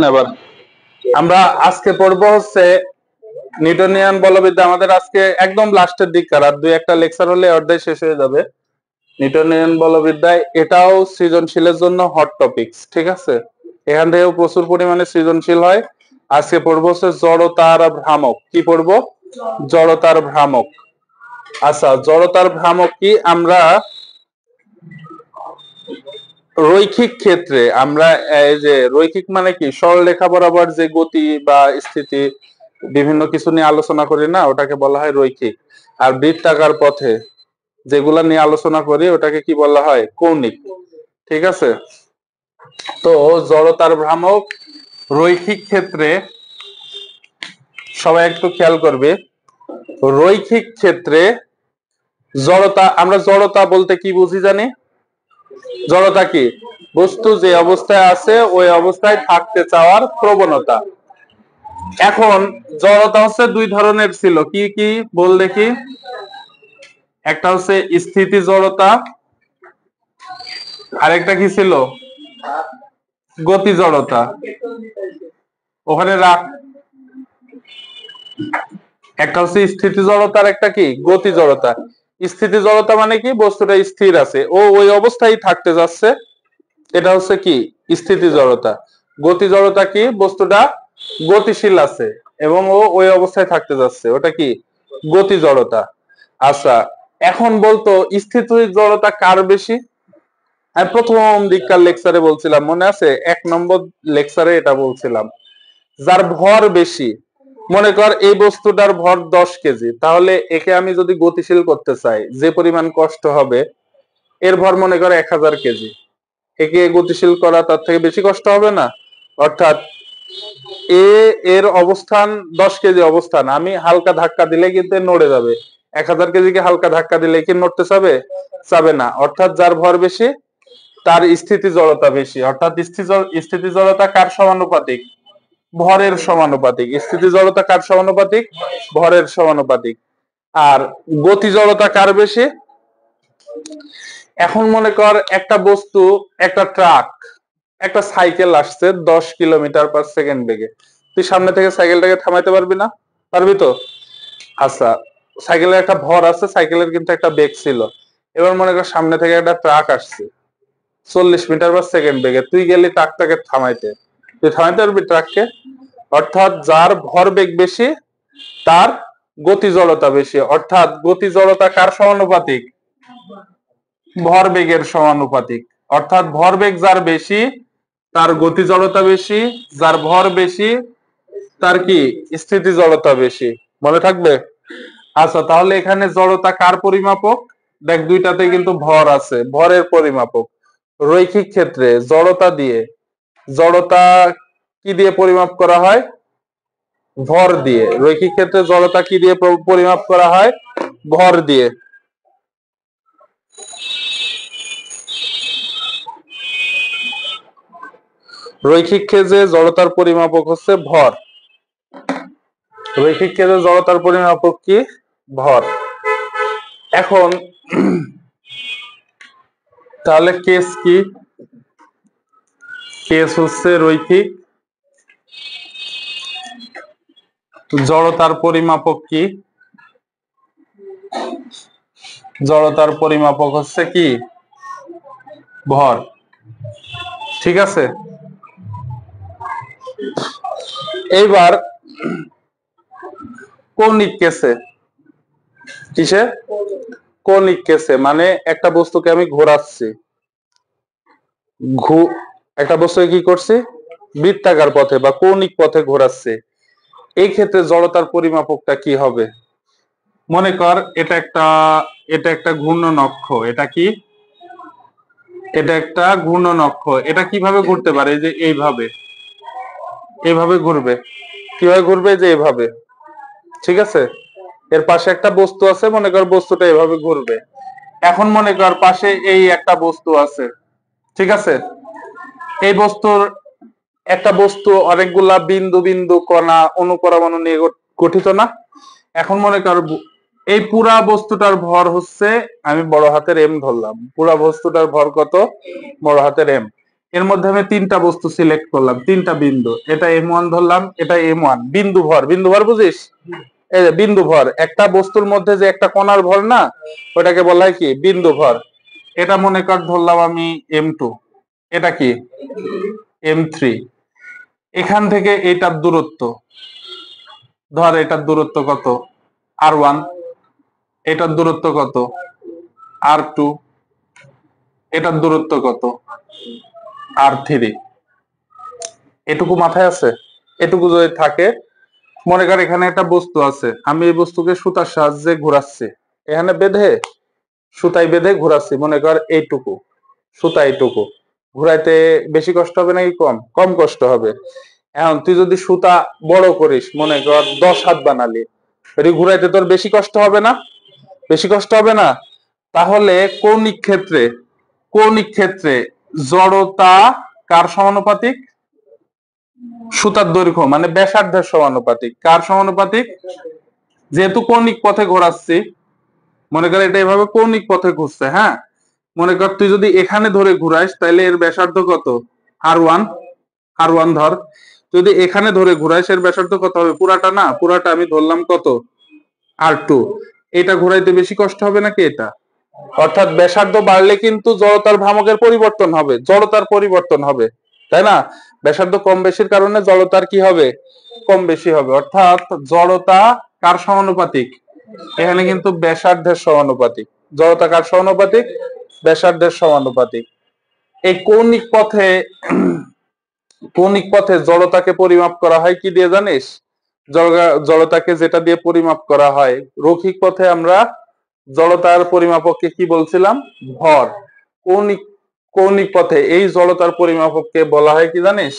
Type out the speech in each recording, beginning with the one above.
এবার আমরা আজকে পড়বো হচ্ছে নিউটনিয়ান বলবিদ্যা। আমাদের আজকে একদম লাস্টের দিককার, আর দুই একটা লেকচার হলে অর্ধেক শেষ হয়ে যাবে। নিউটনিয়ান বলবিদ্যায় এটাও সৃজনশীলের জন্য হট টপিকস, ঠিক আছে? এখান থেকেও প্রচুর পরিমাণে সৃজনশীল হয়। আজকে পড়বো হচ্ছে জড়তার ভ্রামক। কি পড়বো? জড়তার ভ্রামক। আচ্ছা, জড়তার ভ্রামক কি? আমরা রৈখিক ক্ষেত্রে আমরা এই যে রৈখিক মানে কি, সরলরেখা বরাবর যে গতি বা স্থিতি বিভিন্ন কিছু নিয়ে আলোচনা করি না, ওটাকে বলা হয় রৈখিক। আর বৃত্তাকার পথে যেগুলা নিয়ে আলোচনা করি ওটাকে কি বলা হয়? কৌণিক। ঠিক আছে? তো জড়তার ভ্রামক রৈখিক ক্ষেত্রে সবাই একটু খেয়াল করবে। রৈখিক ক্ষেত্রে জড়তা, আমরা জড়তা বলতে কি বুঝি জানি? জড়তা কি? বস্তু যে অবস্থায় আছে ওই অবস্থায় থাকতে চাওয়ার প্রবণতা। এখন জড়তা হচ্ছে দুই ধরনের ছিল, কি কি বল দেখি। একটা হচ্ছে স্থিতি জড়তা, আরেকটা কি ছিল? গতি জড়তা। ওখানে রাখ। একটা হচ্ছে স্থিতি জড়তা, আর একটা কি? গতি জড়তা। স্থিতি জড়তা মানে কি? বস্তুটা স্থির আছে, ও ওই অবস্থায় থাকতে যাচ্ছে, এটা হচ্ছে কি? স্থিতি জড়তা। গতি জড়তা কি? বস্তুটা গতিশীল আছে এবং ও ওই অবস্থায় থাকতে যাচ্ছে, ওটা কি? গতি জড়তা। আচ্ছা, এখন বলতো স্থিতি জড়তা কার বেশি? আমি প্রথম দিককার লেকচারে বলছিলাম, মনে আছে? 1 নম্বর লেকচারে এটা বলছিলাম, যার ভর বেশি। মনে কর এই বস্তুটার ভর 10 কেজি, তাহলে একে আমি যদি গতিশীল করতে চাই, যে পরিমাণ কষ্ট হবে, এর ভর মনে কর 1000 কেজি, একে গতিশীল করা তার থেকে বেশি কষ্ট হবে না? অর্থাৎ এ এর অবস্থান 10 কেজি অবস্থান, আমি হালকা ধাক্কা দিলে কিন্তু নড়ে যাবে। 1000 কেজিকে হালকা ধাক্কা দিলে কি নড়তে চাবে? চাবে না। অর্থাৎ যার ভর বেশি তার স্থিতি জড়তা বেশি। অর্থাৎ স্থিতি জড়তা কার সমানুপাতিক? ভরের সমানুপাতিক। স্থিতি জড়তা কার সমানুপাতিক? ভরের সমানুপাতিক। আর গতি জড়তা কার বেশি? এখন মনে কর একটা বস্তু, একটা ট্রাক, একটা সাইকেল আসছে 10 কিলোমিটার/সেকেন্ড বেগে, তুই সামনে থেকে সাইকেলটাকে থামাইতে পারবি না? পারবি তো? আচ্ছা, সাইকেলের একটা ভর আছে, সাইকেলের কিন্তু একটা বেগ ছিল। এবার মনে কর সামনে থেকে একটা ট্রাক আসছে 40 মিটার/সেকেন্ড বেগে, তুই গেলি ট্রাকটাকে থামাইতে, তুই থামাইতে পারবি ট্রাককে? অর্থাৎ যার ভর বেগ বেশি তার গতি জড়তা বেশি। অর্থাৎ গতি জড়তা কার সমানুপাতিক? ভরবেগের সমানুপাতিক। অর্থাৎ ভরবেগ যার বেশি তার গতি জড়তা বেশি, যার ভর বেশি তার কি? স্থিতি জড়তা বেশি। মনে থাকবে? আচ্ছা, তাহলে এখানে জড়তা কার পরিমাপক? দেখ, দুইটাতে কিন্তু ভর আছে, ভরের পরিমাপক। রৈখিক ক্ষেত্রে জড়তা দিয়ে, জড়তা কি দিয়ে পরিমাপ করা হয়? ভর দিয়ে। রৈখিক ক্ষেত্রে জড়তা কি দিয়ে পরিমাপ করা হয়? ভর দিয়ে। রৈখিক ক্ষেত্রে জড়তার পরিমাপক হচ্ছে ভর। রৈখিক ক্ষেত্রে জড়তার পরিমাপক কি? ভর। এখন তাহলে কেস কি? কেস হচ্ছে রৈখিক। জড়তার পরিমাপক কি? জড়তার পরিমাপক হচ্ছে কি? ভর। ঠিক আছে? এইবার কৌণিক কেসে, কিসে? কৌণিক কেসে মানে একটা বস্তুকে আমি ঘোরাচ্ছি, একটা বস্তুকে কি করছি? বৃত্তাকার পথে বা কৌণিক পথে ঘোরাচ্ছে। এই ক্ষেত্রে জড়তার পরিমাপকটা কি হবে? মনে কর এটা একটা ঘূর্ণন অক্ষ। এটা কি? এটা একটা ঘূর্ণন-অক্ষ। এটা কিভাবে ঘুরতে পারে? যে এইভাবে, এইভাবে ঘুরবে। কিভাবে ঘুরবে? যে এইভাবে। ঠিক আছে? এর পাশে একটা বস্তু আছে, মনে কর বস্তুটা এভাবে ঘুরবে। এখন মনে কর পাশে এই একটা বস্তু আছে, ঠিক আছে? এই বস্তুর, একটা বস্তু অনেকগুলা বিন্দু বিন্দু কণা অনুপরমাণু নিয়ে গঠিত না? এখন মনে কর এই পুরা বস্তুটার ভর হচ্ছে, আমি বড় হাতের এম ধরলাম, পুরা বস্তুটার ভর কত? বড় হাতের এম। এর মধ্যে আমি তিনটা বস্তু সিলেক্ট করলাম, তিনটা বিন্দু, এটা M1 ধরলাম, এটা M1, বিন্দু ভর, বিন্দু ভর বুঝিস? এই যে বিন্দু ভর, একটা বস্তুর মধ্যে যে একটা কণার ভর না, ওটাকে বলা হয় কি বিন্দু ভর। এটা মনে কর ধরলাম আমি M2, এটা কি M3। এখান থেকে এটার দূরত্ব, ধর এটার দূরত্ব কত R1, এটার দূরত্ব কত R2, এটার দূরত্ব কত R3। এটুকু মাথায় আছে? এটুকু যদি থাকে, মনে কর এখানে একটা বস্তু আছে, আমি এই বস্তুকে সুতার সাহায্যে ঘোরাচ্ছি, এখানে বেঁধে সুতায় বেঁধে ঘোরাচ্ছি, মনে কর এইটুকু সুতা, এইটুকু ঘুরাইতে বেশি কষ্ট হবে নাকি কম? কম কষ্ট হবে। এখন তুই যদি সুতা বড় করিস, মনে কর 10 হাত বানালি, এটি ঘুরাইতে তোর বেশি কষ্ট হবে না? বেশি কষ্ট হবে না? তাহলে কৌণিক ক্ষেত্রে, কৌণিক ক্ষেত্রে জড়তা কার সমানুপাতিক? সুতার দৈর্ঘ্য মানে ব্যাসার্ধের সমানুপাতিক। কার সমানুপাতিক? যেহেতু কৌণিক পথে ঘোরাচ্ছি, মনে কর এটা এভাবে কৌণিক পথে ঘুরছে, হ্যাঁ, মনে কর তুই যদি এখানে ধরে ঘুরাইস তাহলে এর ব্যাসার্ধ কত R1, R1 ধর। যদি এখানে ধরে ঘুরাইস এর ব্যাসার্ধ কত হবে? পুরাটা না, পুরাটা আমি ধরলাম কত R2। এটা ঘুরাইতে বেশি কষ্ট হবে নাকি এটা? অর্থাৎ ব্যাসার্ধ বাড়লে কিন্তু জড়তার ভ্রামকের পরিবর্তন হবে, জড়তার পরিবর্তন হবে, তাই না? ব্যাসার্ধ কম বেশির কারণে জড়তার কি হবে? কম বেশি হবে। অর্থাৎ জড়তা কার সমানুপাতিক? এখানে কিন্তু ব্যাসার্ধের সমানুপাতিক। জড়তা কার সমানুপাতিক? ব্যাসার্ধের সমানুপাতিক। এই কৌণিক পথে, কৌণিক পথে জড়তাকে পরিমাপ করা হয় কি দিয়ে জানিস? জড়তাকে যেটা দিয়ে পরিমাপ করা হয়, রৈখিক পথে আমরা জড়তার পরিমাপককে কি বলছিলাম? ভর। কৌণিক, কৌণিক পথে এই জড়তার পরিমাপককে বলা হয় কি জানিস?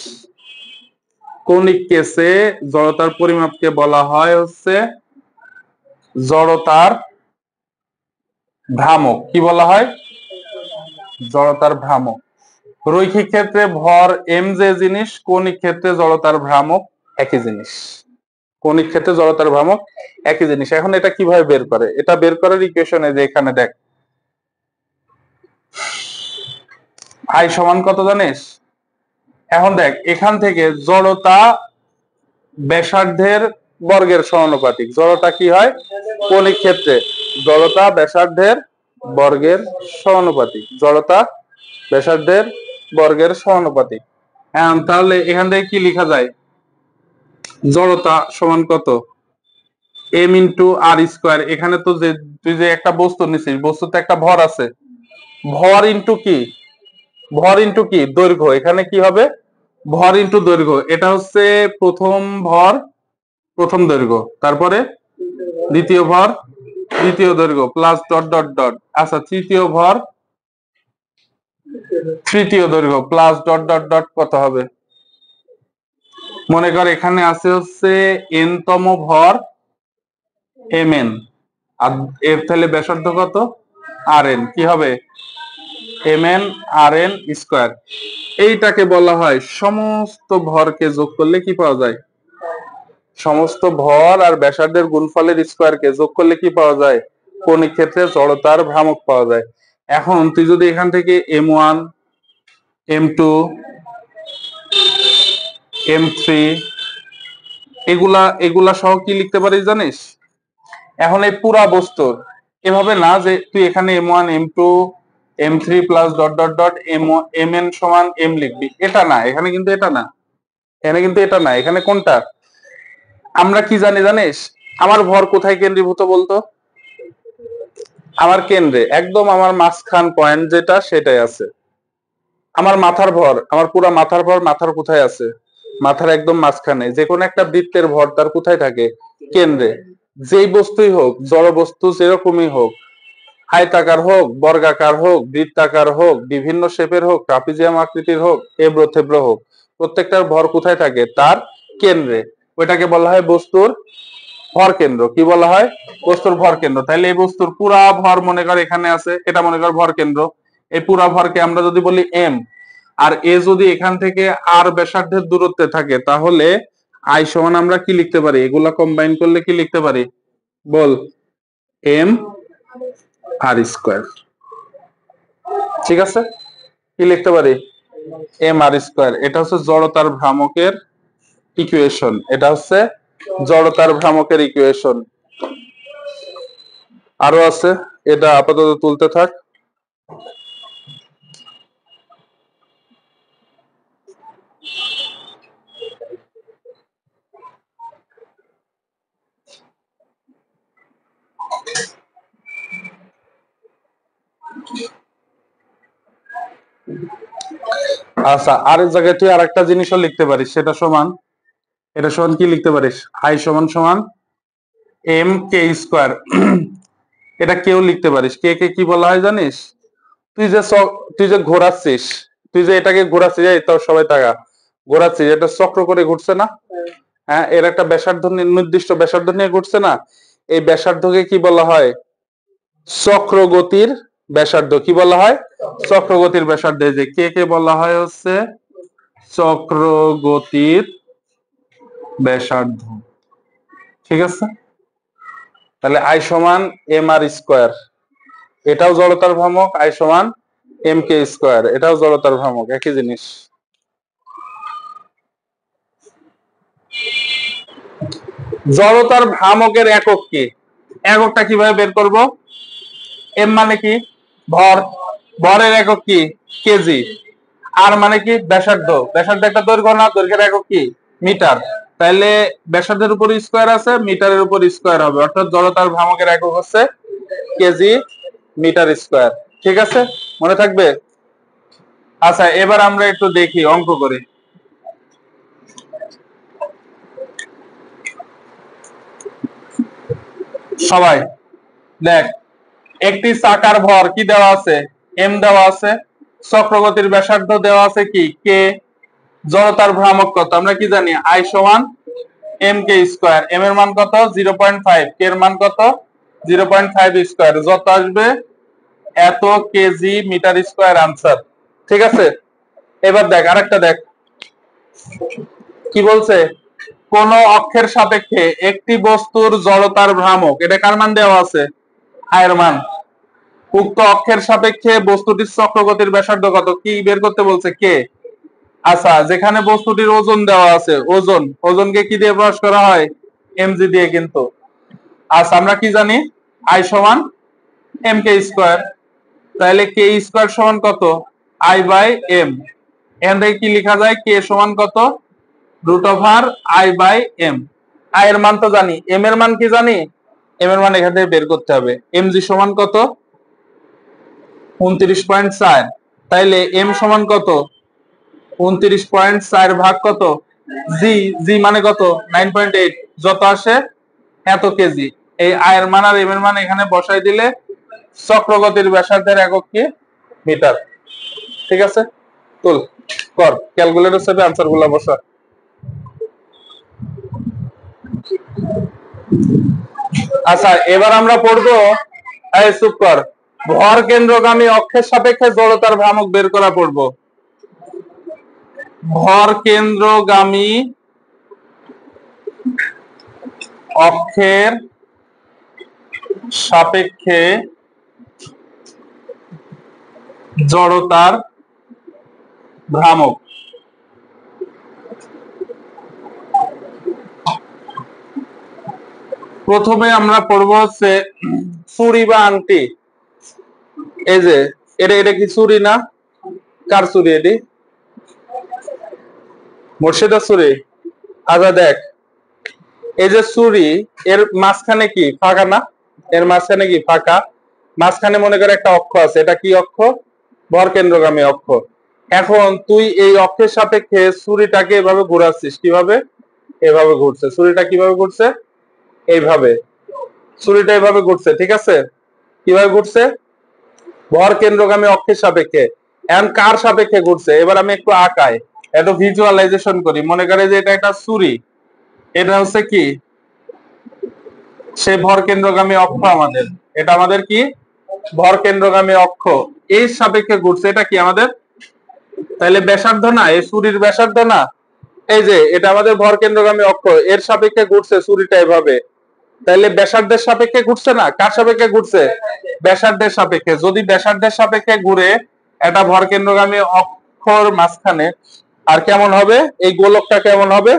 কৌণিক কেসে জড়তার পরিমাপকে বলা হয় হচ্ছে জড়তার ভ্রামক। কি বলা হয়? জড়তার ভ্রামক। রৈখিক ক্ষেত্রে ভর m যে জিনিস, কৌণিক ক্ষেত্রে জড়তার ভ্রামক একই জিনিস। কৌণিক ক্ষেত্রে জড়তার ভ্রামক একই জিনিস। এখন এটা কিভাবে বের করে? এটা বের করার ইকুয়েশনে যে এখানে দেখ, I সমান কত জানিস? এখন দেখ এখান থেকে জড়তা ব্যাসার্ধের বর্গের সমানুপাতিক। জড়তা কি হয় কৌণিক ক্ষেত্রে? জড়তা ব্যাসার্ধের বর্গের সমানুপাতিক। জড়তা ব্যাসার্ধের বর্গের সমানুপাতিক। এখন তাহলে এখান থেকে কি লেখা যায়? জড়তা সমান কত? m ইন্টু আর স্কোয়ার। এখানে তো যে তুই যে একটা বস্তু নিছিস, বস্তুতে একটা ভর আছে, ভর ইন্টু কি? ভর ইন্টু কি? দৈর্ঘ্য। এখানে কি হবে? ভর ইন্টু দৈর্ঘ্য। এটা হচ্ছে প্রথম ভর, প্রথম দৈর্ঘ্য, তারপরে দ্বিতীয় ভর, দ্বিতীয় দৈর্ঘ্য, প্লাস ডট ডট ডট। আচ্ছা, তৃতীয় ভর, তৃতীয় দৈর্ঘ্য, প্লাস ডট ডট ডট। কত হবে? মনে কর এখানে আছে হচ্ছে n তম ভর mn, আর এর তাহলে ব্যাসার্ধ কত? rn। কি হবে? mn rn square. এইটাকে বলা হয় সমস্ত ভরকে যোগ করলে কি পাওয়া যায়? সমস্ত ভর আর ব্যাসার্ধের গুণফলের স্কয়ারকে যোগ করলে কি পাওয়া যায়? কৌণিক ক্ষেত্রে জড়তার ভ্রামক পাওয়া যায়। এখন তুই যদি এখান থেকে m1, m2, m3 এগুলা এগুলা সহ কি লিখতে পারিস জানিস? এখন এই পুরা বস্তুর এভাবে না যে তুই এখানে m1, m2, m3 plus dot dot dot mn সমান m লিখবি, এটা না। এখানে কিন্তু এটা না, এখানে কিন্তু এটা না। এখানে কোনটা? আমরা কি জানি জানিস? আমার ভর কোথায় কেন্দ্রীভূত বলতো? আমার কেন্দ্রে, একদম আমার মাঝখান পয়েন্ট যেটা, সেটাই আছে আমার মাথার ভর। আমার পুরা মাথার ভর মাথার কোথায় আছে? মাথার একদম মাঝখানে। যে কোনো একটা বৃত্তের ভর তার কোথায় থাকে? কেন্দ্রে। যেই বস্তুই হোক, জড় বস্তু যেরকমই হোক, আয়তাকার হোক, বর্গাকার হোক, বৃত্তাকার হোক, বিভিন্ন শেপের হোক, ট্রাপিজিয়াম আকৃতির হোক, এবড়ো থেবড়ো হোক, প্রত্যেকটার ভর কোথায় থাকে? তার কেন্দ্রে। ওইটাকে বলা হয় বস্তুর ভর কেন্দ্র। কি বলা হয়? বস্তুর ভর কেন্দ্র। তাহলে এই বস্তুর পুরা ভর মনে কর এখানে আছে, এটা মনে কর ভর কেন্দ্র। এই পুরা ভরকে আমরা যদি বলি m, আর এ যদি এখান থেকে আর ব্যাসার্ধের দূরত্বে থাকে, তাহলে আই সমান আমরা কি লিখতে পারি? এগুলা কম্বাইন করলে কি লিখতে পারি বল? m আর স্কয়ার। ঠিক আছে? কি লিখতে পারি? M R square. এটা হচ্ছে জড়তার ভ্রামকের ইকুয়েশন, এটা হচ্ছে জড়তার ভ্রামকের ইকুয়েশন। আরো আছে, এটা আপাতত তুলতে থাক। আচ্ছা, আরেক জায়গায় তুই আরেকটা জিনিসও লিখতে পারিস, সেটা সমান, এটা সমান কি লিখতে পারিস, আই সমান সমান এম কে স্কোয়ার। এটা কেউ লিখতে পারিস, কে কে কি বলা হয় জানিস? তুই যে ঘোরাচ্ছিস, তুই যে এটাকে ঘোরাচ্ছিস, এই তো সবাই টাকা ঘোরাচ্ছিস, এটা চক্র করে ঘুরছে না? হ্যাঁ, এর একটা ব্যাসার্ধ, নির্দিষ্ট ব্যাসার্ধ নিয়ে ঘুরছে না? এই ব্যাসার্ধকে কি বলা হয়? চক্রগতির ব্যাসার্ধ। কি বলা হয়? চক্রগতির ব্যাসার্ধ। যে কে কে বলা হয় হচ্ছে চক্রগতির ব্যাসার্ধ। ঠিক আছে, তাহলে আই সমান এম আর স্কোয়ার, এটাও জড়তার ভ্রামক। আই সমান এম কে স্কোয়ার, এটাও জড়তার ভ্রামক, একই জিনিস। জড়তার ভ্রামকের একক কি? এককটা কিভাবে বের করব? এম মানে কি? ভর। ভরের একক কি? কেজি। আর মানে কি? ব্যাসার্ধ। ব্যাসার্ধ একটা দৈর্ঘ্য না? দৈর্ঘ্যের একক কি? মিটার। তাইলে ব্যাসার্ধের উপর স্কোয়ার আছে, মিটারের উপর স্কোয়ার হবে, অর্থাৎ জড়তার ভ্রামকের একক হচ্ছে কেজি মিটার স্কোয়ার। ঠিক আছে, মনে থাকবে? আচ্ছা, এবার আমরা একটু দেখি, অঙ্ক করি সবাই। দেখ, একটি চাকার ভর কি দেওয়া আছে? এম দেওয়া আছে। চক্রগতির ব্যাসার্ধ দেওয়া আছে কি? কে। জড়তার ভ্রামক কত? আমরা কি জানি? আই সমান এম কে স্কোয়ার। এম এর মান কত? 0.5। কে এর মান কত? 0.5 স্কোয়ার। যত আসবে এত কেজি মিটার স্কোয়ার আনসার। ঠিক আছে, এবার দেখ আরেকটা দেখ কি বলছে। কোন অক্ষের সাপেক্ষে একটি বস্তুর জড়তার ভ্রামক, এটা কার মান দেওয়া আছে? আয়ের মান। উক্ত অক্ষের সাপেক্ষে বস্তুটির চক্রগতির ব্যাসার্ধ কত? কি বের করতে বলছে? কে। আচ্ছা, যেখানে বস্তুটির ওজন দেওয়া আছে, ওজন, ওজনকে কি দিয়ে প্রকাশ করা হয়? এমজি দিয়ে কিন্তু। আচ্ছা, আমরা কি জানি? আই সমান এম কে স্কোয়ার। তাহলে কে স্কোয়ার সমান কত? I by M. এখান থেকে কি লেখা যায়? কে সমান কত? Root over I by M. I এর মান তো জানি, এম এর মান কি জানি? এম এর মান এখান থেকে বের করতে হবে। এম জি সমান কত? 29.4। তাইলে এম সমান কত? 29.4 ভাগ কত? জি। জি মানে কত? 9.8। যত আসে এত কেজি। এই আয়ের মান আর এম এর মান এখানে বসাই দিলে চক্রগতির ব্যাসার্ধের একক কি? মিটার। ঠিক আছে, তুল, কর, ক্যালকুলেটর সেটে আনসার গুলা বসা। আচ্ছা, এবার আমরা পড়বো, এই চুপ কর, ভর কেন্দ্রগামী অক্ষের সাপেক্ষে জড়তার ভ্রামক বের করা পড়বো। ভর কেন্দ্রগামী অক্ষের সাপেক্ষে জড়তার ভ্রামক। প্রথমে আমরা পড়বো হচ্ছে চুড়ি বা আংটি। এই যে এটা, এটা কি চুড়ি না? কার চুড়ি এটি? মুর্শিদার চুড়ি। আচ্ছা দেখ, এই যে চুড়ি, এর মাঝখানে কি ফাঁকা না? এর মাঝখানে কি ফাঁকা? মাঝখানে মনে করে একটা অক্ষ আছে, এটা কি অক্ষ? ভর কেন্দ্রগামী অক্ষ। এখন তুই এই অক্ষের সাপেক্ষে ছুরিটাকে এভাবে ঘোরাচ্ছিস, কিভাবে? এভাবে ঘুরছে ছুরিটা। কিভাবে ঘুরছে? এইভাবে। ছুরিটা এভাবে ঘুরছে, ঠিক আছে? কিভাবে ঘুরছে? ভর কেন্দ্রগামী অক্ষের সাপেক্ষে। এখন কার সাপেক্ষে ঘুরছে? এবার আমি একটু আঁকাই, একটু ভিজুয়ালাইজেশন করি। মনে করে যে এটা একটা ছুরি, এটা হচ্ছে কি? সে ভর কেন্দ্রগামী অক্ষ আমাদের। এটা আমাদের কি? ভর কেন্দ্রগামী অক্ষ। এই সাপেক্ষে ঘুরছে, এটা কি আমাদের? তাহলে ব্যাসার্ধ না? এই ছুরির ব্যাসার্ধ না? এই যে এটা আমাদের ভর কেন্দ্রগামী অক্ষ, এর সাপেক্ষে ঘুরছে ছুরিটা এভাবে। তাহলে ব্যাসার্ধের সাপেক্ষে ঘুরছে না? কার সাপেক্ষে ঘুরছে? ব্যাসার্ধের সাপেক্ষে। যদি ব্যাসার্ধের সাপেক্ষে ঘুরে এটা ভর কেন্দ্রগামী অক্ষর মাঝখানে। আর কেমন হবে এই গোলকটা, কেমন হবে?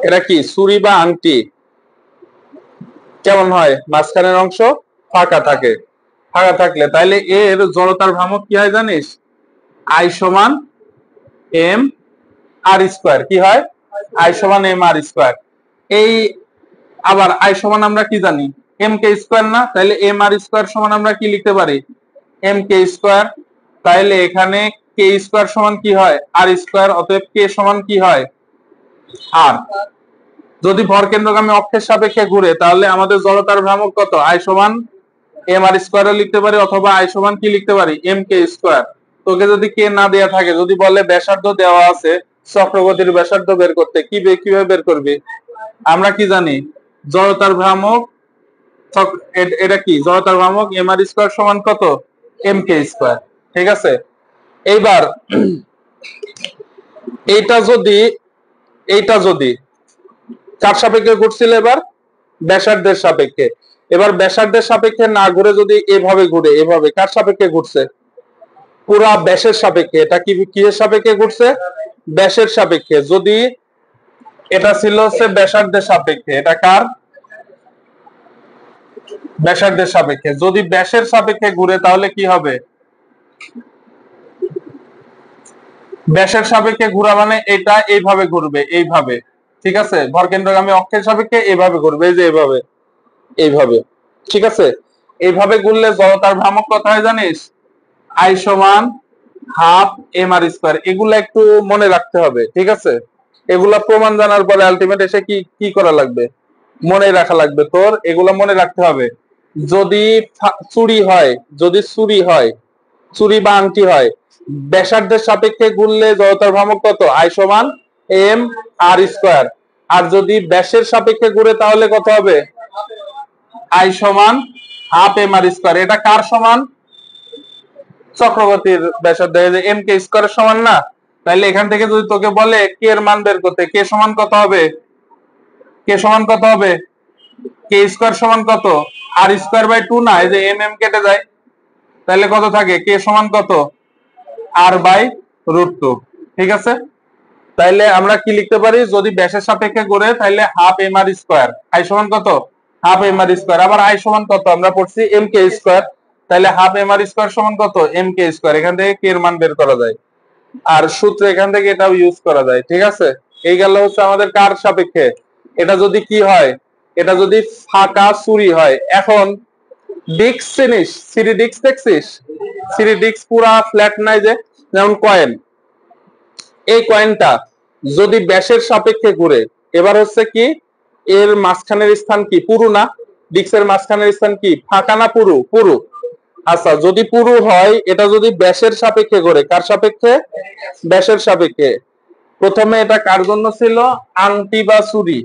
এটা কি ছুরি বা আংটি? কেমন হয়? মাঝখানের অংশ ফাঁকা থাকে। ফাঁকা থাকলে তাইলে এর জড়তার ভ্রামক কি হয় জানিস? আই সমান এম আর স্কোয়ার। কি হয়? আই সমান এম আর স্কোয়ার। এই আবার আই সমান আমরা কি জানি? এম কে স্কোয়ার না? তাইলে এম আর স্কোয়ার সমান আমরা কি লিখতে পারি? M K square. তাইলে এখানে কে স্কোয়ার সমান কি হয়? R square. অতএব কে সমান কি হয়? আর। যদি ভরকেন্দ্রগামী অক্ষের সাপেক্ষে ঘুরে তাহলে আমাদের জড়তার ভ্রামক কত? আই সমান এম আর স্কোয়ারও লিখতে পারি, অথবা আই সমান কি লিখতে পারি? M K square. তোকে যদি কে না দেয়া থাকে, যদি বলে ব্যাসার্ধ দেওয়া আছে, চক্রগতির ব্যাসার্ধ বের করতে, কিভাবে বের করবি? আমরা কি জানি? জড়তার ভ্রামক, এটা কি জড়তার ভ্রামক এম আর স্কোয়ার সমান কত? M K square. ঠিক আছে। এইবার এইটা যদি কার সাপেক্ষে ঘুরছিল? এবার ব্যাসার্ধের সাপেক্ষে। এবার ব্যাসার্ধের সাপেক্ষে না ঘুরে যদি এভাবে ঘুরে, এভাবে কার সাপেক্ষে ঘুরছে? পুরা ব্যাসের সাপেক্ষে। এটা কি কিসের সাপেক্ষে ঘুরছে? ব্যাসের সাপেক্ষে। যদি এটা ছিল হচ্ছে ব্যাসার্ধের সাপেক্ষে, এটা কার? ব্যাসার্ধের সাপেক্ষে। যদি ব্যাসের সাপেক্ষে ঘুরে তাহলে কি হবে? ব্যাসের সাপেক্ষে ঘোরা মানে এটা এইভাবে ঘুরবে, এইভাবে। ঠিক আছে। ভরকেন্দ্রগামী অক্ষের সাপেক্ষে এইভাবে ঘুরবে, এই যে এইভাবে, এইভাবে। ঠিক আছে। এইভাবে ঘুরলে জড়তার ভ্রামক কত হয় জানিস? আই সমান হাফ এম আর স্কোয়ার। এগুলা একটু মনে রাখতে হবে। ঠিক আছে। এগুলা প্রমাণ জানার পরে আলটিমেট এসে কি কি করা লাগবে? মনে রাখা লাগবে তোর। এগুলা মনে রাখতে হবে। যদি চুরি হয়, যদি চুরি হয়, চুরি বা আংটি হয়, ব্যাসার্ধের সাপেক্ষে ঘুরলে জড়তার ভ্রামক কত? আই সমান এম আর স্কোয়ার। আর যদি ব্যাসের সাপেক্ষে ঘুরে তাহলে কত হবে? আই সমান হাফ এম আর স্কোয়ার। এটা কার সমান? চক্রবর্তীর ব্যাসার্ধ। এম কে স্কোয়ারের সমান না? তাহলে এখান থেকে যদি তোকে বলে কে এর মান বের করতে, কে সমান কত হবে? কে সমান কত হবে? কে স্কোয়ার সমান কত? আর স্কোয়ার বাই টু না? এই যে এম এম কেটে যায়, তাহলে কত থাকে? কে সমান কত? আর বাই রুট টু। ঠিক আছে। তাইলে আমরা কি লিখতে পারি? যদি ব্যাসের সাপেক্ষে ঘুরে তাহলে half M R square. I সমান কত? Half M R square. আবার আই সমান কত? আমরা পড়ছি এম কে স্কোয়ার। তাহলে হাফ এম আর স্কোয়ার সমান কত? M K square. এখান থেকে কে এর মান বের করা যায়। আর সূত্র এখান থেকে এটাও ইউজ করা যায়। ঠিক আছে। এই গেল হচ্ছে আমাদের কার সাপেক্ষে। এটা যদি কি হয়? এটা যদি ফাঁকা চুরি হয়। এখন ডিস্ক চিনিস? সিরি ডিস্ক দেখছিস? সিরি ডিস্ক পুরা ফ্ল্যাট নাই যে, যেমন কয়েন। এই কয়েনটা যদি ব্যাসের সাপেক্ষে ঘুরে, এবার হচ্ছে কি এর মাঝখানের স্থান কি পুরু না? ডিস্কের মাঝখানের স্থান কি ফাঁকা না পুরু? পুরু। আচ্ছা, যদি পুরু হয়, এটা যদি ব্যাসের সাপেক্ষে ঘুরে, কার সাপেক্ষে? ব্যাসের সাপেক্ষে। প্রথমে এটা কার জন্য ছিল? আংটি বা চুরি।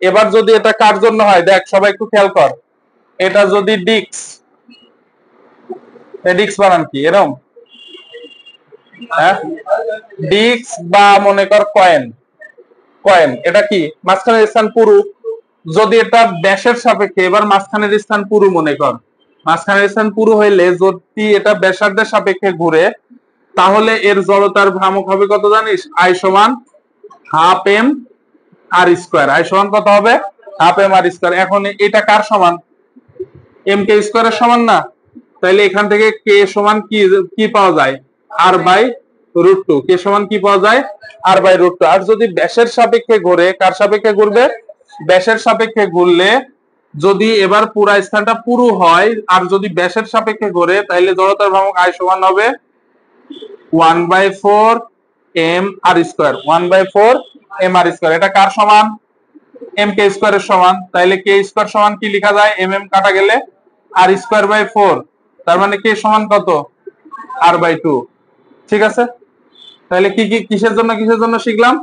এবার যদি এটা কার জন্য হয়, দেখ সবাই একটু খেয়াল কর। এটা যদি ডিস্ক, ডিস্ক বানান কি এরকম? হ্যাঁ, ডিস্ক বা মনে কর কয়েন। কয়েন এটা কি মাঝখানের স্থান পুরু। যদি এটা ব্যাসের সাপেক্ষে, এবার মাঝখানের স্থান পুরু মনে কর। মাঝখানের স্থান পুরু হইলে যদি এটা ব্যাসার্ধের সাপেক্ষে ঘুরে তাহলে এর জড়তার ভ্রামক হবে কত জানিস? আই সমান half M R square. I সমান কত হবে? Half M R square. এখন এটা কার সমান? এম কে স্কোয়ারের সমান না? তাইলে এখান থেকে কে সমান কি কি পাওয়া যায়? আর বাই রুট টু। কে সমান কি পাওয়া যায়? আর বাই রুট টু। আর যদি ব্যাসের সাপেক্ষে ঘুরে, কার সাপেক্ষে ঘুরবে? ব্যাসের সাপেক্ষে ঘুরলে যদি এবার পুরা স্থানটা পুরু হয় আর যদি ব্যাসের সাপেক্ষে ঘুরে তাহলে জড়তার ভ্রামক আই সমান হবে 1/4 M R square. 1/4 M R square. এটা কার সমান? এম কে স্কোয়ারের সমান। তাইলে কে স্কোয়ার সমান কি লেখা যায়? এম এম কাটা গেলে আর স্কোয়ার বাই 4। তার মানে কে সমান কত? আর বাই 2। ঠিক আছে। তাহলে কি কি কিসের জন্য শিখলাম?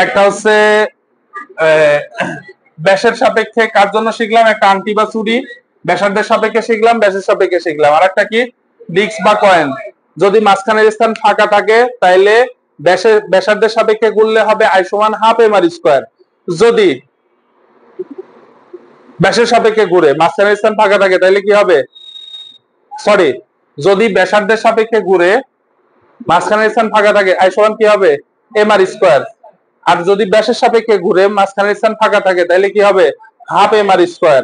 একটা হচ্ছে ব্যাসের সাপেক্ষে কার জন্য শিখলাম? একটা আংটি বা চুড়ি। ব্যাসার্ধের সাপেক্ষে শিখলাম, ব্যাসের সাপেক্ষে শিখলাম। আর একটা কি? ডিস্ক বা কয়েন। যদি মাঝখানের স্থান ফাঁকা থাকে তাইলে ব্যাসার্ধের সাপেক্ষে গুনলে হবে আই সমান হাফ এম আর স্কোয়ার। যদি ব্যাসের সাপেক্ষে ঘুরে মাঝখানের স্থান ফাঁকা থাকে তাহলে কি হবে, সরি, যদি ব্যাসার্ধের সাপেক্ষে ঘুরে মাঝখানের স্থান ফাঁকা থাকে আই সমান কি হবে এম আর স্কোয়ার। আর যদি ব্যাসের সাপেক্ষে ঘুরে মাঝখানের স্থান ফাঁকা থাকে তাহলে কি হবে হাফ এম আর স্কোয়ার।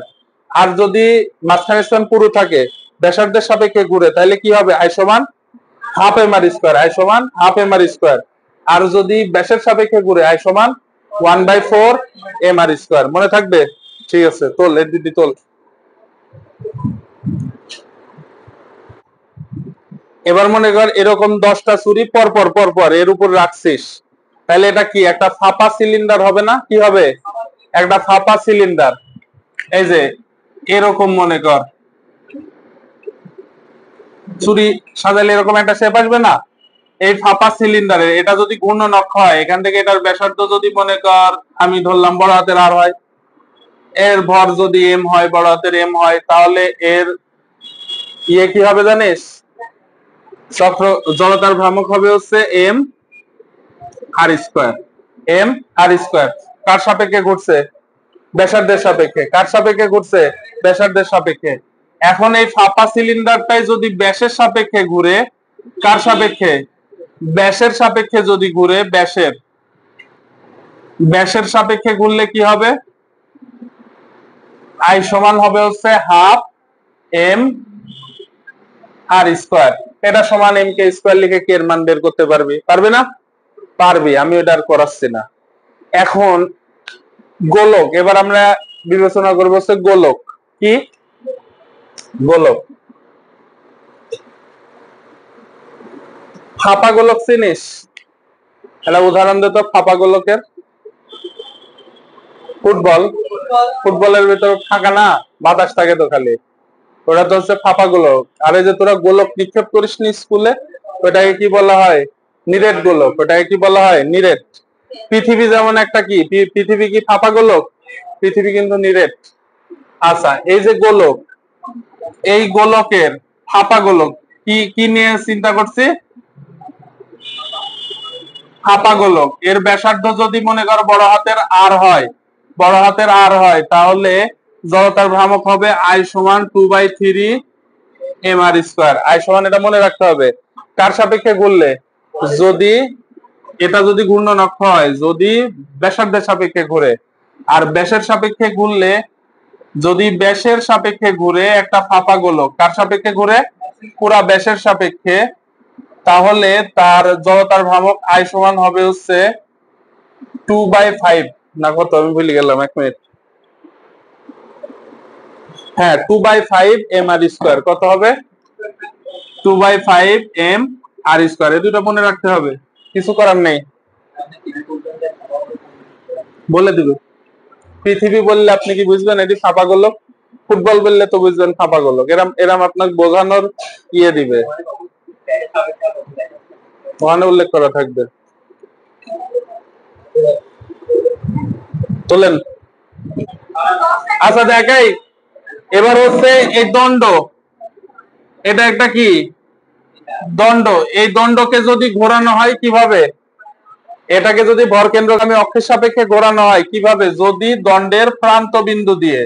আর যদি মাঝখানের স্থান পুরো থাকে ব্যাসার্ধের সাপেক্ষে ঘুরে তাহলে কি হবে আই সমান half M R square, I সমান হাফ এম আর স্কোয়ার। আর যদি ব্যাসের সাপেক্ষে ঘুরে আই সমান 1/4 এম আর স্কোয়ার। মনে থাকবে? ঠিক আছে, তোল এর দুটি তোল। এবার মনে কর এরকম 10টা ছুরি পর এর উপর রাখছিস, তাহলে এটা কি একটা ফাঁপা সিলিন্ডার হবে না? কি হবে? একটা ফাঁপা সিলিন্ডার। এই যে এরকম মনে কর ছুরি সাজালে এরকম একটা শেপ আসবে না? এই ফাঁপা সিলিন্ডারের এটা যদি ঘূর্ণন অক্ষ হয়, এখান থেকে এটার ব্যাসার্ধ যদি মনে কর আমি ধরলাম বড় হাতের আর হয়, এর ভর যদি এম হয়, বড় হাতের এম হয়, তাহলে এর ইয়ে কি হবে জানিস? চক্র জড়তার ভ্রামক হবে হচ্ছে M R square. M R square কার সাপেক্ষে ঘুরছে? ব্যাসার্ধের সাপেক্ষে। কার সাপেক্ষে ঘুরছে? ব্যাসার্ধের সাপেক্ষে। এখন এই ফাঁপা সিলিন্ডারটাই যদি ব্যাসের সাপেক্ষে ঘুরে, কার সাপেক্ষে? ব্যাসের সাপেক্ষে যদি ঘুরে, ব্যাসের সাপেক্ষে ঘুরলে কি হবে? আই সমান হবে হচ্ছে হাফ এম আর স্কোয়ার। এটা সমান এম কে স্কোয়ার লিখে কে এর মান বের করতে পারবি? পারবে না? পারবি, আমি ওটা আর করাচ্ছি না। এখন গোলক, এবার আমরা বিবেচনা করবো হচ্ছে গোলক। কি গোলক? ফাঁপা গোলক চিনিস? একটা উদাহরণ দে তো ফাঁপা গোলকের। ফুটবল, ফুটবলের ভিতর ফাঁকা না, বাতাস থাকে তো খালি, ওটা তো হচ্ছে ফাঁপা গোলক। আর এই যে তোরা গোলক নিক্ষেপ করিস নি স্কুলে, ওটাকে কি বলা হয়? নিরেট গোলক। ওটাকে কি বলা হয়? নিরেট। পৃথিবী যেমন একটা কি, পৃথিবী কি ফাঁপা গোলক? পৃথিবী কিন্তু নিরেট। আচ্ছা, এই যে গোলক, এই গোলকের ফাঁপা গোলক কি কি নিয়ে চিন্তা করছি? ফাঁপা গোলক এর ব্যাসার্ধ যদি মনে করো বড় হাতের আর হয়, বড় হাতের আর হয়, তাহলে জড়তার ভ্রামক হবে আই সমান 2/3 এম আর স্কোয়ার। আই সমান এটা মনে রাখতে হবে কার সাপেক্ষে ঘুরলে? যদি এটা যদি ঘূর্ণন অক্ষ হয়, যদি ব্যাসার্ধের সাপেক্ষে ঘুরে। আর ব্যাসের সাপেক্ষে ঘুরলে, যদি ব্যাসের সাপেক্ষে ঘুরে একটা ফাঁপা গোলক, কার সাপেক্ষে ঘুরে? পুরা ব্যাসের সাপেক্ষে, তাহলে তার জড়তার ভ্রামক আই সমান হবে হচ্ছে 2/5 না কত, আমি ভুলে গেলাম, 1 মিনিট। হ্যাঁ, 2/5 এম আর স্কোয়ার। কত হবে? 2/5 এম আর স্কোয়ার। এই দুটো মনে রাখতে হবে, কিছু করার নেই, বলে দিবে। পৃথিবী বললে আপনি কি বুঝবেন এটি ফাঁপা গোলক? ফুটবল বললে তো বুঝবেন ফাঁপা গোলক। এরম এরম আপনাকে বোঝানোর ইয়ে দিবে, ওখানে উল্লেখ করা থাকবে। তোলেন। আচ্ছা দেখাই, এবার হচ্ছে এই দণ্ড, এটা একটা কি দণ্ড। এই দণ্ডকে যদি ঘোরানো হয় কিভাবে? এটাকে যদি ভরকেন্দ্রগামী অক্ষের সাপেক্ষে ঘোরানো হয় কিভাবে? যদি দণ্ডের প্রান্ত বিন্দু দিয়ে,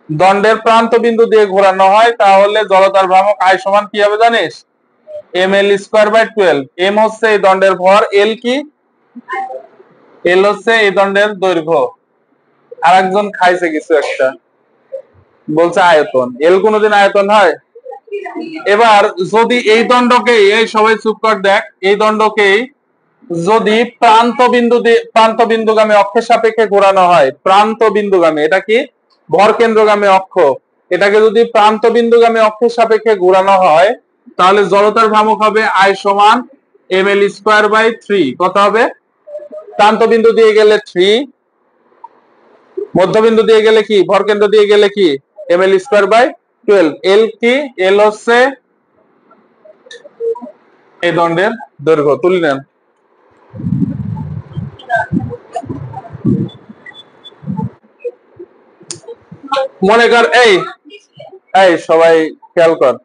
দণ্ডের প্রান্ত বিন্দু দিয়ে ঘোরানো হয়, তাহলে জড়তার ভ্রামক আই সমান কি হবে জানিস? M L square by 12। M হচ্ছে এই দণ্ডের ভর, এল কি? এল হচ্ছে এই দণ্ডের দৈর্ঘ্য। আর একজন খাইছে কিছু একটা, বলছে আয়তন। এল কোনোদিন আয়তন হয়? এবার যদি এই দণ্ডকে, এই সবাই চুপ কর দেখ, এই দণ্ডকেই যদি প্রান্ত বিন্দু দিয়ে, প্রান্ত বিন্দুগামী অক্ষের সাপেক্ষে ঘোরানো হয়, প্রান্ত বিন্দুগামী, এটা কি ভর কেন্দ্রগামী অক্ষ, এটাকে যদি প্রান্ত বিন্দুগামী অক্ষের সাপেক্ষে ঘোরানো হয়, তাহলে জড়তার ভ্রামক হবে আই সমান এম এল স্কোয়ার বাই 3। কত হবে? প্রান্ত বিন্দু দিয়ে গেলে 3, মধ্যবিন্দু দিয়ে গেলে কি, ভর কেন্দ্র দিয়ে গেলে কি, এম এল স্কোয়ার বাই 12। এল কি? এল হচ্ছে এই দণ্ডের দৈর্ঘ্য। তুলে নেন। মনে কর এই এই সবাই খেয়াল কর,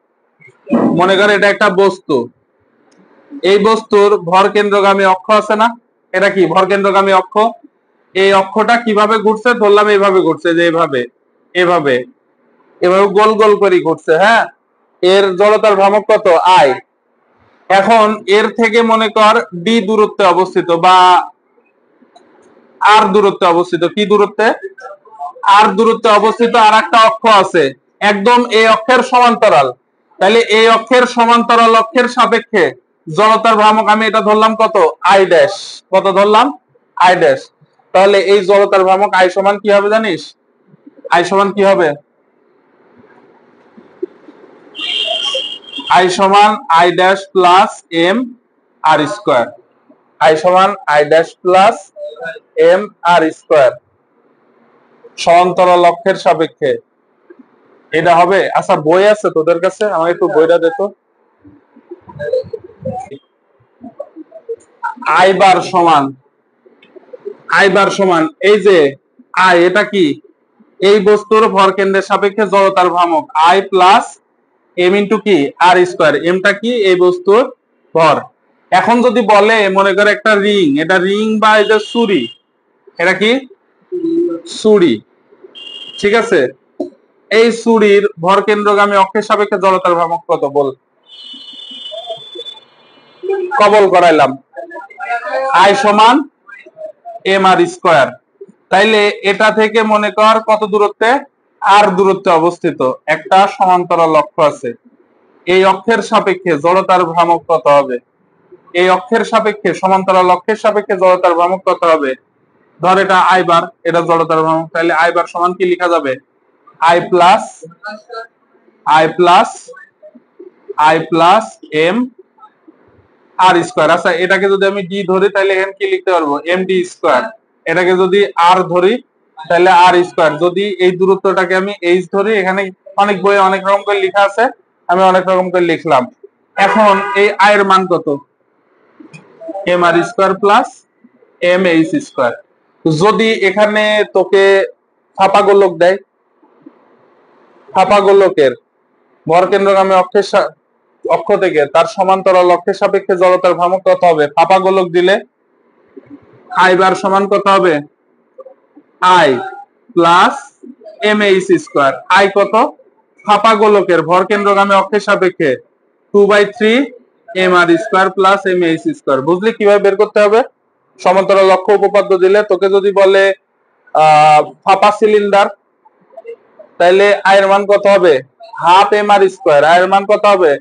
মনে কর এটা একটা বস্তু, এই বস্তুর ভর কেন্দ্রগামী অক্ষ আছে না? এটা কি ভর কেন্দ্রগামী অক্ষ? এই অক্ষটা কিভাবে ঘুরছে? ধরলাম এইভাবে ঘুরছে, যে এইভাবে এভাবে এভাবে গোল গোল করে ঘুরছে, হ্যাঁ। এর জড়তার ভ্রামক কত? আই। এখন এর থেকে মনে কর ডি দূরত্বে অবস্থিত বা আর দূরত্বে অবস্থিত, কি দূরত্বে? আর দূরত্বে অবস্থিত আর একটা অক্ষ আছে একদম এই অক্ষের সমান্তরাল। তাহলে এই অক্ষের সমান্তরাল অক্ষের সাপেক্ষে জড়তার ভ্রামক আমি এটা ধরলাম কত? I dash. কত ধরলাম? I dash. তাহলে এই জড়তার ভ্রামক আই সমান কি হবে জানিস? আই সমান কি হবে? আই সমান I dash plus M R square. I সমান I dash plus M R square সমান্তরাল অক্ষের সাপেক্ষে এটা হবে। আচ্ছা বই আছে তোদের কাছে? আমাকে একটু বইটা দে তো। আই বার সমান, আই বার সমান এই যে আই, এটা কি? এই বস্তুর ভর কেন্দ্রের সাপেক্ষে জড়তার ভ্রামক আই প্লাস এম ইন্টু কি? আর স্কোয়ার। এমটা কি? এই বস্তুর ভর। এখন যদি বলে মনে করে একটা রিং, এটা রিং বা এই যে ছুরি, এটা কি? ছুরি, ঠিক আছে। এই ছুরির ভর কেন্দ্রগামী অক্ষের সাপেক্ষে জড়তার ভ্রামক কত বল? কবল করাইলাম। আই সমান এম আর স্কোয়ার। তাইলে এটা থেকে মনে কর কত দূরত্বে? আর দূরত্বে অবস্থিত একটা সমান্তরাল অক্ষ আছে। এই অক্ষের সাপেক্ষে জড়তার ভ্রামক কত হবে? এই অক্ষের সাপেক্ষে সমান্তরাল অক্ষের সাপেক্ষে জড়তার ভ্রামক কত হবে? ধর এটা আই বার, এটা জড়তার ভ্রামক। তাহলে আই বার সমান কি লেখা যাবে? I plus I plus I plus M R square. আচ্ছা এটাকে যদি আমি ডি ধরি তাহলে এখানে কি লিখতে পারবো? M D square. এটাকে যদি আর ধরি তাহলে আর স্কোয়ার। যদি এই দূরত্বটাকে আমি এইচ ধরি, এখানে অনেক বইয়ে অনেক রকম করে লেখা আছে, আমি অনেক রকম করে লিখলাম। এখন এই আই এর মান কত? M R square plus M H square. যদি এখানে তোকে ফাঁপা গোলক দেয়, ফাঁপা গোলকের ভর কেন্দ্রগামী অক্ষের অক্ষ থেকে তার সমান্তরাল অক্ষের সাপেক্ষে জড়তার ভ্রামক কত হবে? ফাঁপা গোলক দিলে আই বার সমান কত হবে? I plus M H square. I কত? ফাঁপা গোলকের ভর কেন্দ্রগামী অক্ষের সাপেক্ষে 2/3 M R square plus M H square. বুঝলি কিভাবে বের করতে হবে? সমান্তরাল অক্ষ উপপাদ্য দিলে তোকে যদি বলে ফাঁপা সিলিন্ডার, তাহলে আই এর মান কত হবে? Half M R square. I এর মান কত হবে?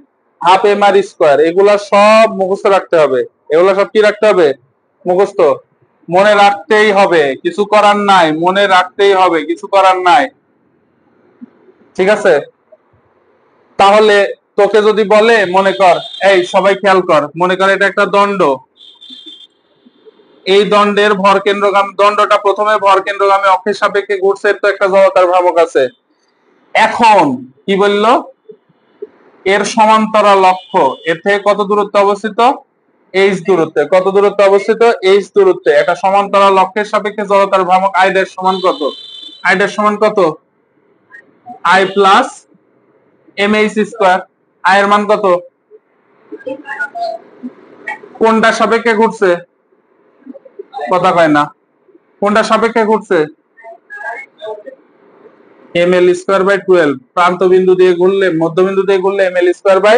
Half M R square. এগুলা সব মুখস্থ রাখতে হবে। এগুলা সব কি রাখতে হবে? মুখস্থ। মনে রাখতেই হবে, কিছু করার নাই। মনে রাখতেই হবে, কিছু করার নাই, ঠিক আছে। তাহলে তোকে যদি বলে মনে কর, এই সবাই খেয়াল কর, মনে কর এটা একটা দণ্ড। এই দণ্ডের ভর কেন্দ্রগামী, দণ্ডটা প্রথমে ভর কেন্দ্রগামী অক্ষের সাপেক্ষে ঘুরছে, তো একটা জড়তার ভ্রামক আছে। এখন কি বললো? এর সমান্তরাল অক্ষ এর থেকে কত দূরত্বে অবস্থিত? এইচ দূরত্বে। কত দূরত্বে অবস্থিত? এইচ দূরত্বে একটা সমান্তরাল অক্ষের সাপেক্ষে জড়তার ভ্রামক আই ড্যাশ সমান কত? আই ড্যাশ সমান কত? I plus M H square. I এর মান কত? কোনটা সাপেক্ষে ঘুরছে? কথা কয় না। কোনটা সাপেক্ষে ঘুরছে? M L square by 12। প্রান্ত বিন্দু দিয়ে ঘুরলে, মধ্যবিন্দু দিয়ে ঘুরলে এম এল স্কোয়ার বাই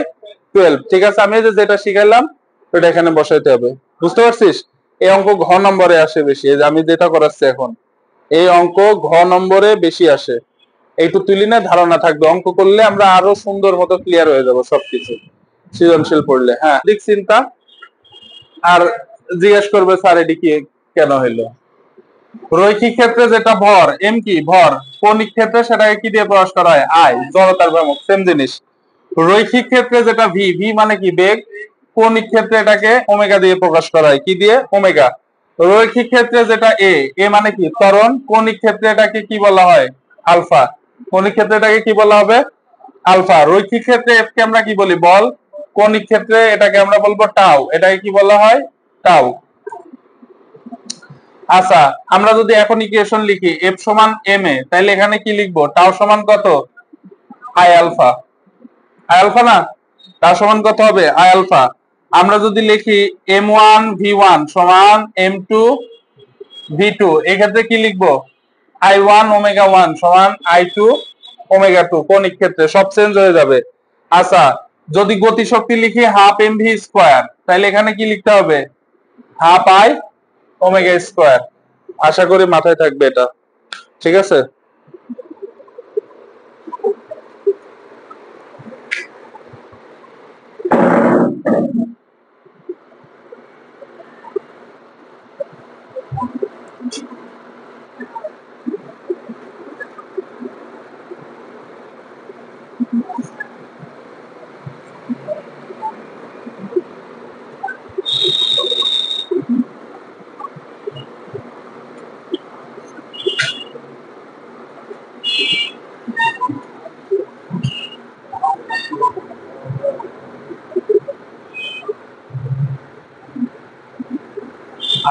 12। ঠিক আছে, আমি যেটা শিখাইলাম ওটা এখানে বসাইতে হবে। বুঝতে পারছিস? এই অঙ্ক ঘ নম্বরে আসে বেশি। এই যে আমি যেটা করাচ্ছি এখন, এই অঙ্ক ঘ নম্বরে বেশি আসে। এইটু তুলি না, ধারণা থাকবে। অঙ্ক করলে আমরা আরো সুন্দর মতো ক্লিয়ার হয়ে যাব সবকিছু, সৃজনশীল পড়লে। হ্যাঁ, দিক চিন্তা আর জিজ্ঞেস করবে স্যার এটি কি কেন হইলো। রৈখিক ক্ষেত্রে যেটা ভর, এম কি ভর, কৌণিক ক্ষেত্রে সেটাকে কি দিয়ে প্রকাশ করা হয়? আই। জড়তার ভ্রামক সেম জিনিস। রৈখিক ক্ষেত্রে যেটা ভি, ভি মানে কি বেগ। কৌণিক ক্ষেত্রে এটাকে ওমেগা দিয়ে প্রকাশ করা হয়, কি দিয়ে? ওমেগা। রৈখিক ক্ষেত্রে যেটা এ, এ মানে কি ত্বরণ। কৌণিক ক্ষেত্রে এটাকে কি বলা হয়? আলফা। কৌণিক ক্ষেত্রে এটাকে কি বলা হবে? আলফা। রৈখিক ক্ষেত্রে এফ কে আমরা কি বলি? বল। কৌণিক ক্ষেত্রে এটাকে আমরা বলবো টাউ। এটাকে কি বলা হয়? টাউ। আচ্ছা, আমরা যদি এখন ইকুয়েশন লিখি এফ সমান এম এ, তাহলে এখানে কি লিখবো? টাউ সমান কত? I alpha. আই আলফা না? টাউ সমান কত হবে? I alpha. আমরা যদি লিখি এম ওয়ান ভি ওয়ান সমান এম টু ভি টু, এক্ষেত্রে কি লিখবো? I1 ওমেগা 1 সমান I2 ওমেগা 2 কৌণিক ক্ষেত্রে সব চেঞ্জ হয়ে যাবে। আচ্ছা, যদি গতিশক্তি লিখি হাফ mv স্কয়ার, তাহলে এখানে কি লিখতে হবে? Half I omega square. আশা করি মাথায় থাকবে এটা, ঠিক আছে?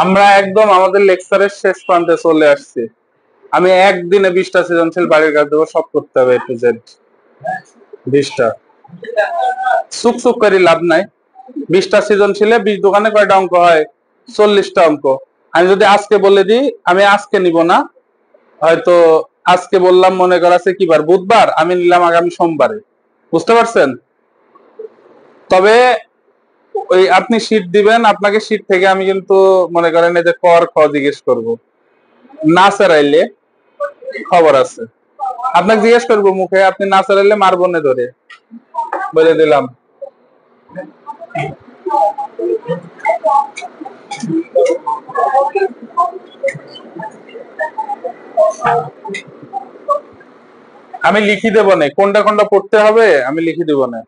আমরা একদম আমাদের লেকচারের শেষ প্রান্তে চলে আসছি। আমি একদিনে 20টা সৃজনশীল বাড়ির কাজ দেবো, সব করতে হবে A to Z। 20টা সুক করে লাভ নাই। 20টা সৃজনশীলে 20 দোকানে কয়টা অঙ্ক হয়? 40টা অঙ্ক। আমি যদি আজকে বলে দিই, আমি আজকে নিব না, হয়তো আজকে বললাম মনে করা আছে কি বার, বুধবার, আমি নিলাম আগামী সোমবারে। বুঝতে পারছেন? তবে ওই আপনি শীট দিবেন, আপনাকে শীট থেকে আমি কিন্তু মনে করেন এই যে কর খ জিজ্ঞেস করব, না চারাইলে খবর আছে। আপনাকে জিজ্ঞেস করবো মুখে, আপনি না চারাইলে মারবো না ধরে, বলে দিলাম। আমি লিখি দেব না কোনটা কোনটা পড়তে হবে, আমি লিখি দেব না।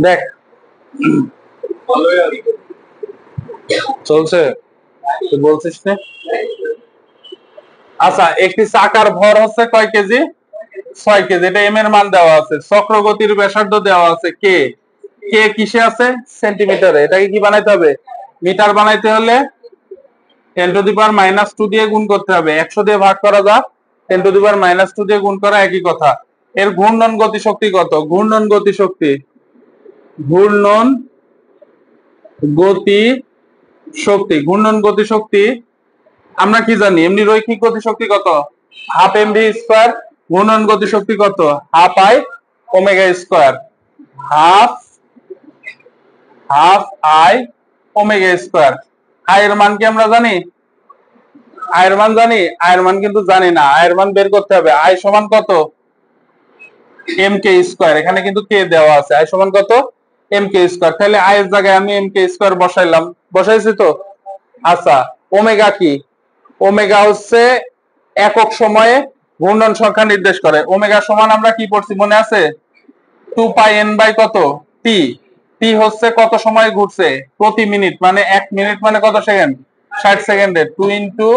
দেখ চলছে, তুই বলছিস না? আচ্ছা, একটি চাকার ভর হচ্ছে কয় কেজি? 6 কেজি। এটা এম এর মান দেওয়া আছে, চক্রগতির ব্যাসার্ধ দেওয়া আছে কে। কে কিসে আছে? সেন্টিমিটারে। এটাকে কি বানাইতে হবে? মিটার বানাইতে হলে 10⁻² দিয়ে গুণ করতে হবে। 100 দিয়ে ভাগ করা যাক, 10⁻² দিয়ে গুণ করা একই কথা। এর ঘূর্ণন গতিশক্তি কত? ঘূর্ণন গতিশক্তি, ঘূর্ণন গতি শক্তি, ঘূর্ণন গতিশক্তি আমরা কি জানি? এমনি রৈখিক গতিশক্তি কত? Half MV square. ঘূর্ণন গতিশক্তি কত? Half I omega square. Half I omega square. I এর মান কি আমরা জানি? I এর মান জানি? I এর মান কিন্তু জানি না। I এর মান বের করতে হবে। I সমান কত? mk square. এখানে কিন্তু কে দেওয়া আছে। I সমান কত? mk square. তাহলে I এর জায়গায় আমি mk স্কয়ার বসাইলাম, বসাইছি তো? আচ্ছা, ওমেগা কি? ওমেগা হচ্ছে একক সময়ে ঘূর্ণন সংখ্যা নির্দেশ করে। ওমেগা সমান আমরা কি পড়ছি মনে আছে? 2πn বাই কত? টি। টি হচ্ছে কত সময় ঘুরছে? প্রতি মিনিট, মানে 1 মিনিট মানে কত সেকেন্ড? 60 সেকেন্ডে 2 ইনটু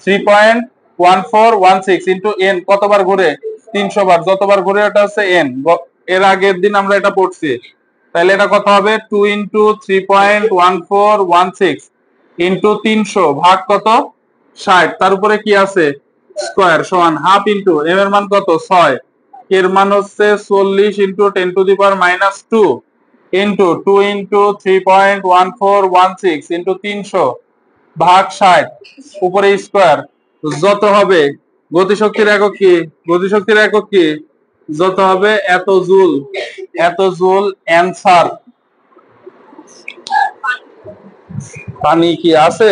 3.1416 ইনটু n, কতবার ঘুরে? 300 বার। যতবার ঘুরে ওটা হচ্ছে n। এর আগের দিন আমরা এটা পড়ছি। তাহলে এটা কত হবে? 2 ইনটু 3.1416 ইনটু 300 ভাগ কত? 60, তার উপরে কি আছে? স্কয়ার, সমান হাফ ইনটু m এর মান কত? 6, এর মান হচ্ছে 40 ইনটু 10⁻² ইনটু 2 ইনটু 3.1416 ইনটু 300 ভাগ 60, উপরে স্কয়ার। যত হবে, গতিশক্তির একক কি? গতিশক্তির একক কি? যত হবে এত জুল। এত জুল অ্যানসার। পানি কি আছে?